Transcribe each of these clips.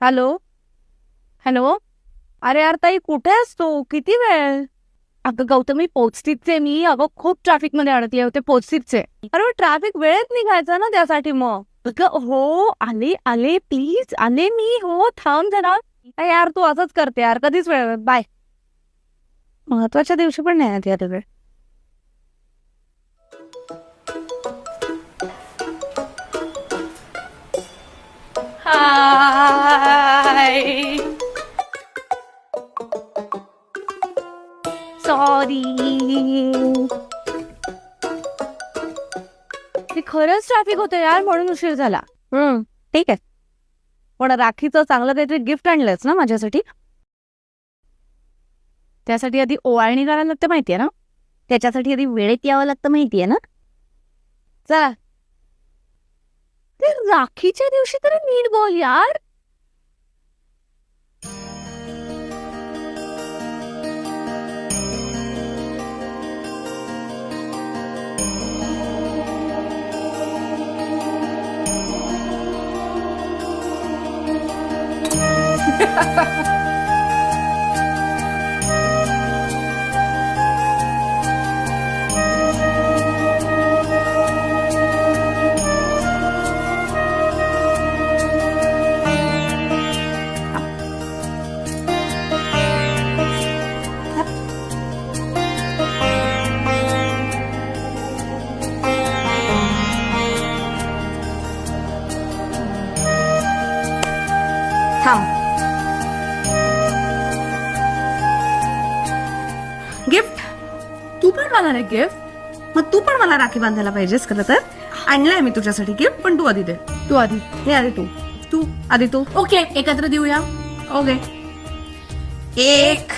Hello hello. अरे यार ताई, कुठे आहेस तू? किती वेळ? अगं गौतमी, पोचतीच मी. अगं खूप ट्रॅफिक मध्ये अडकले होते, पोचतीच. अरे ट्रॅफिक वेळेत निघायचं ना त्यासाठी. मग अगं हो, आले आले, प्लीज आले मी. हो थांब जरा. यार तू असंच करते यार, कधीच वेळ. बाय. महत्वाच्या दिवशी पण नाही येत यार वेळ. हाय. सॉरी. ते खरंच ट्रॅफिक होतं यार, म्हणून उशीर झाला. ठीक आहे. पण राखीचं चांगलं काहीतरी गिफ्ट आणलंयस ना माझ्यासाठी? त्यासाठी आधी ओवाळणी करायला लागते माहितीये ना? त्याच्यासाठी आधी वेळेत यावं लागतं माहितीये ना? चला. ते राखीच्या दिवशी तरी नीट बोल यार. थांब. गिफ्ट? तू पण मला नाही गिफ्ट? मग तू पण मला राखी बांधायला पाहिजेस. खरं तर आणलंय मी तुझ्यासाठी गिफ्ट, पण तू आधी दे. तू आधी. हे आधी तू. तू आधी तू. ओके, एकत्र देऊया. ओके. 1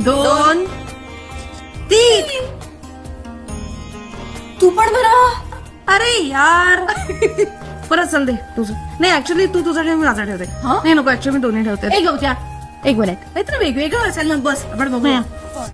2 3. तू पण बरं. अरे यार. परत चल दे तुझं. नाही ऍक्च्युली तू तुझा ठेव, मी माझा ठेवते. नाही नको, ऍक्च्युली मी दोन्ही ठेवते. एक मिनिट, काहीतरी वेगवेगळं असेल ना. बस आपण बघूया.